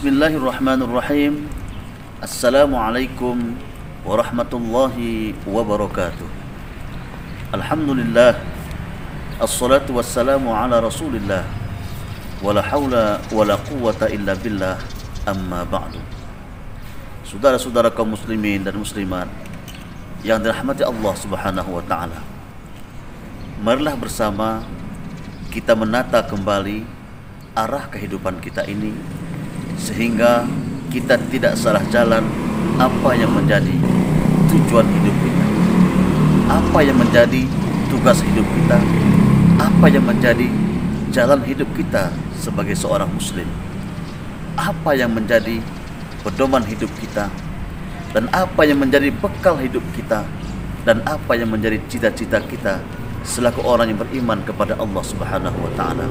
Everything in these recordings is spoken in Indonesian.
Bismillahirrahmanirrahim. Assalamualaikum warahmatullahi wabarakatuh. Alhamdulillah. Assalatu wassalamu ala rasulillah. Wala hawla wala quwwata illa billah. Amma ba'du. Saudara-saudara kaum muslimin dan muslimat yang dirahmati Allah subhanahu wa ta'ala, marilah bersama kita menata kembali arah kehidupan kita ini, sehingga kita tidak salah jalan apa yang menjadi tujuan hidup kita, apa yang menjadi tugas hidup kita, apa yang menjadi jalan hidup kita sebagai seorang muslim, apa yang menjadi pedoman hidup kita, dan apa yang menjadi bekal hidup kita, dan apa yang menjadi cita-cita kita selaku orang yang beriman kepada Allah subhanahu wa ta'ala.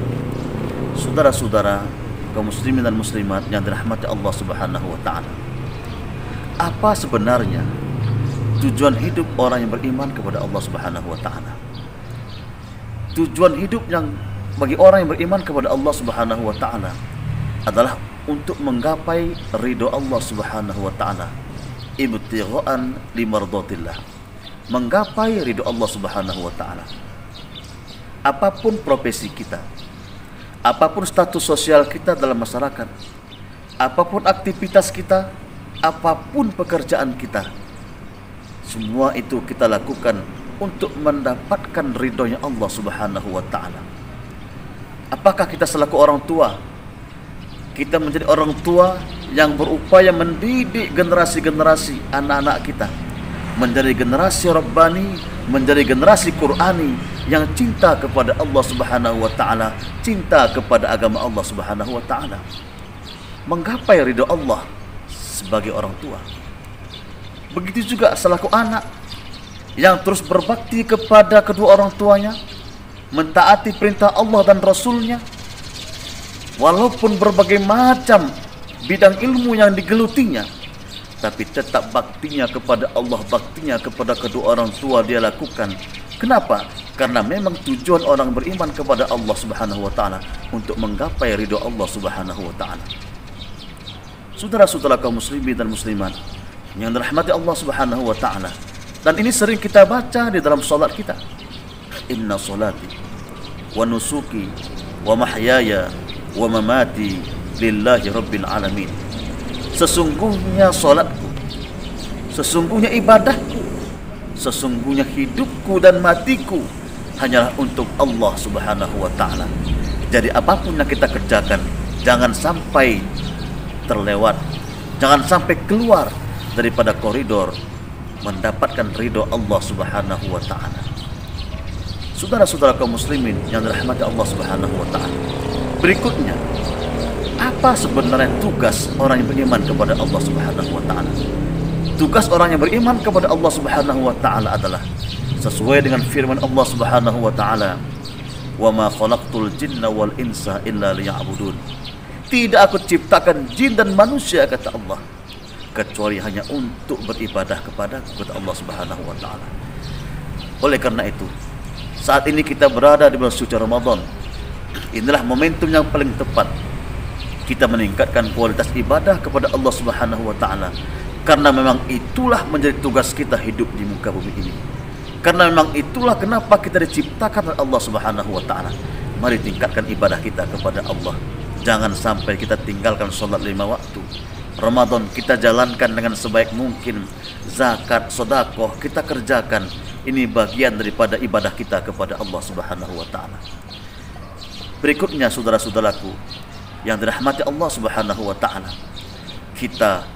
Saudara-saudara kaum muslimin dan muslimat yang dirahmati Allah subhanahu wa ta'ala, apa sebenarnya tujuan hidup orang yang beriman kepada Allah subhanahu wa ta'ala? Tujuan hidup yang bagi orang yang beriman kepada Allah subhanahu wa ta'ala adalah untuk menggapai ridho Allah subhanahu wa ta'ala, ibtigha'an limardatillah, menggapai ridho Allah subhanahu wa ta'ala. Apapun profesi kita, apapun status sosial kita dalam masyarakat, apapun aktivitas kita, apapun pekerjaan kita, semua itu kita lakukan untuk mendapatkan ridhonya Allah subhanahu wa ta'ala. Apakah kita selaku orang tua, kita menjadi orang tua yang berupaya mendidik generasi-generasi anak-anak kita menjadi generasi Rabbani, menjadi generasi Qur'ani yang cinta kepada Allah subhanahu wa ta'ala, cinta kepada agama Allah subhanahu wa ta'ala, menggapai ridho Allah sebagai orang tua. Begitu juga selaku anak yang terus berbakti kepada kedua orang tuanya, mentaati perintah Allah dan Rasulnya, walaupun berbagai macam bidang ilmu yang digelutinya, tapi tetap baktinya kepada Allah, baktinya kepada kedua orang tua dia lakukan. Kenapa? Karena memang tujuan orang beriman kepada Allah subhanahu wa ta'ala untuk menggapai ridho Allah subhanahu wa ta'ala. Saudara-saudara kaum muslimin dan muslimat yang dirahmati Allah subhanahu wa ta'ala, dan ini sering kita baca di dalam salat kita. Inna salati wa nusuki wa mahyaya wa mamati lillahi rabbil alamin. Sesungguhnya salatku, sesungguhnya ibadahku, sesungguhnya hidupku dan matiku hanyalah untuk Allah subhanahu wa ta'ala. Jadi apapun yang kita kerjakan, jangan sampai terlewat, jangan sampai keluar daripada koridor mendapatkan ridho Allah subhanahu wa ta'ala. Saudara-saudara kaum muslimin yang dirahmati Allah subhanahu wa ta'ala, berikutnya, apa sebenarnya tugas orang yang beriman kepada Allah subhanahu wa ta'ala? Tugas orang yang beriman kepada Allah subhanahu wa ta'ala adalah sesuai dengan firman Allah subhanahu wa ta'ala, wa ma khalaqtul jinna wal insa illa liya'budun. Tidak aku ciptakan jin dan manusia, kata Allah, kecuali hanya untuk beribadah kepada Allah subhanahu wa ta'ala. Oleh karena itu, saat ini kita berada di bulan suci Ramadan. Inilah momentum yang paling tepat kita meningkatkan kualitas ibadah kepada Allah subhanahu wa ta'ala, karena memang itulah menjadi tugas kita hidup di muka bumi ini. Karena memang itulah kenapa kita diciptakan oleh Allah subhanahu wa ta'ala. Mari tingkatkan ibadah kita kepada Allah. Jangan sampai kita tinggalkan sholat 5 waktu. Ramadan kita jalankan dengan sebaik mungkin. Zakat, sedekah kita kerjakan. Ini bagian daripada ibadah kita kepada Allah subhanahu wa ta'ala. Berikutnya saudara-saudaraku yang dirahmati Allah subhanahu wa ta'ala, kita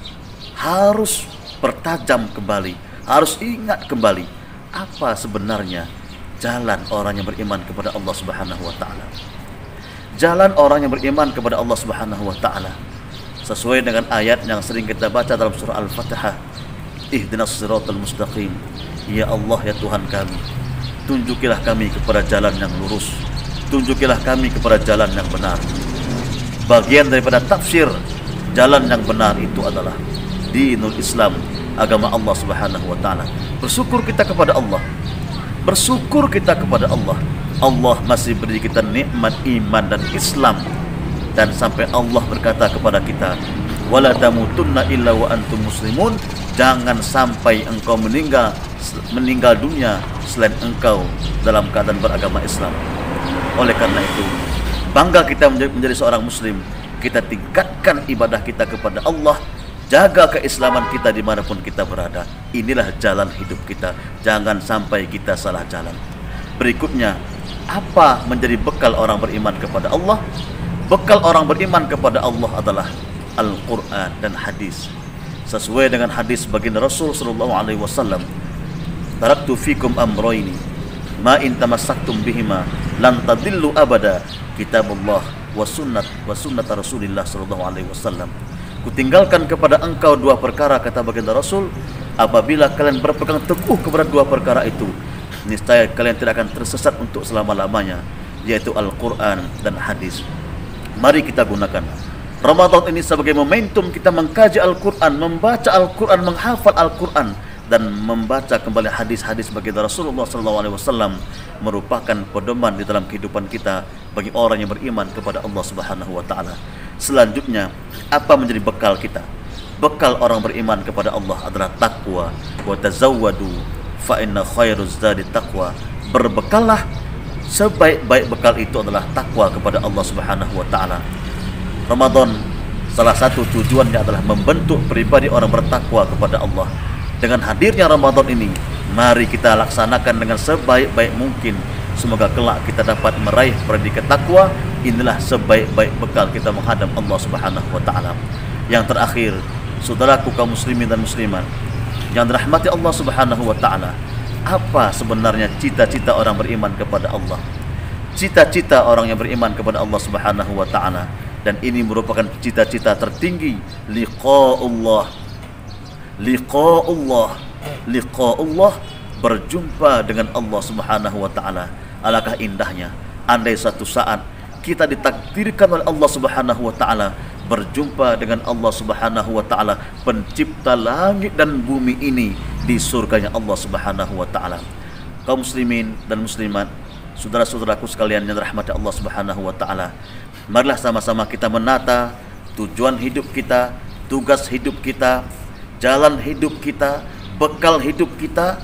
harus pertajam kembali, harus ingat kembali apa sebenarnya jalan orang yang beriman kepada Allah subhanahu wa ta'ala. Jalan orang yang beriman kepada Allah subhanahu wa ta'ala sesuai dengan ayat yang sering kita baca dalam surah Al-Fatihah, ihdinas siratal mustaqim. Ya Allah, ya Tuhan kami, tunjukilah kami kepada jalan yang lurus, tunjukilah kami kepada jalan yang benar. Bagian daripada tafsir jalan yang benar itu adalah dinul Islam, agama Allah subhanahu wa ta'ala. Bersyukur kita kepada Allah, bersyukur kita kepada Allah. Allah masih beri kita nikmat iman dan Islam, dan sampai Allah berkata kepada kita, wala tamutunna illa wa antum muslimun. Jangan sampai engkau meninggal dunia selain engkau dalam keadaan beragama Islam. Oleh karena itu, bangga kita menjadi seorang muslim. Kita tingkatkan ibadah kita kepada Allah, jaga keislaman kita dimanapun kita berada. Inilah jalan hidup kita. Jangan sampai kita salah jalan. Berikutnya, apa menjadi bekal orang beriman kepada Allah? Bekal orang beriman kepada Allah adalah Al-Quran dan hadis. Sesuai dengan hadis baginda Rasul sallallahu alaihi wasallam, taraktu fikum amrayni ma in tamassaktum bihima lan tadillu abada, kitabullah wa sunnat Rasulillah sallallahu alaihi wasallam. Kutinggalkan kepada engkau dua perkara, kata baginda Rasul, apabila kalian berpegang teguh kepada dua perkara itu, niscaya kalian tidak akan tersesat untuk selama-lamanya, yaitu Al-Quran dan hadis. Mari kita gunakan Ramadan ini sebagai momentum kita mengkaji Al-Quran, membaca Al-Quran, menghafal Al-Quran, dan membaca kembali hadis-hadis baginda Rasulullah SAW, merupakan pedoman di dalam kehidupan kita bagi orang yang beriman kepada Allah Subhanahu wa Ta'ala. Selanjutnya, apa menjadi bekal kita? Bekal orang beriman kepada Allah adalah taqwa. Wa tazawwadu fa inna khairuz zadi taqwa. Berbekallah, sebaik-baik bekal itu adalah takwa kepada Allah Subhanahu wa Ta'ala. Ramadan, salah satu tujuannya adalah membentuk pribadi orang bertakwa kepada Allah. Dengan hadirnya Ramadan ini, mari kita laksanakan dengan sebaik-baik mungkin. Semoga kelak kita dapat meraih predikat takwa. Inilah sebaik-baik bekal kita menghadap Allah Subhanahu wa Ta'ala. Yang terakhir, saudaraku kaum muslimin dan muslimat yang dirahmati Allah Subhanahu wa Ta'ala, apa sebenarnya cita-cita orang beriman kepada Allah? Cita-cita orang yang beriman kepada Allah Subhanahu wa Ta'ala, dan ini merupakan cita-cita tertinggi, liqa'ullah, berjumpa dengan Allah Subhanahu wa Ta'ala. Alangkah indahnya andai satu saat kita ditakdirkan oleh Allah Subhanahu wa Ta'ala berjumpa dengan Allah Subhanahu wa Ta'ala, pencipta langit dan bumi ini, di surganya Allah Subhanahu wa Ta'ala. Kaum muslimin dan muslimat, saudara-saudaraku sekalian yang dirahmati Allah Subhanahu wa Ta'ala, marilah sama-sama kita menata tujuan hidup kita, tugas hidup kita, jalan hidup kita, bekal hidup kita,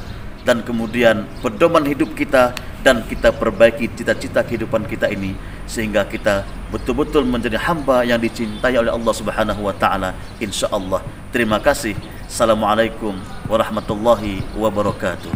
dan kemudian pedoman hidup kita, dan kita perbaiki cita-cita kehidupan kita ini sehingga kita betul-betul menjadi hamba yang dicintai oleh Allah Subhanahu wa Ta'ala, insyaallah. Terima kasih. Assalamualaikum warahmatullahi wabarakatuh.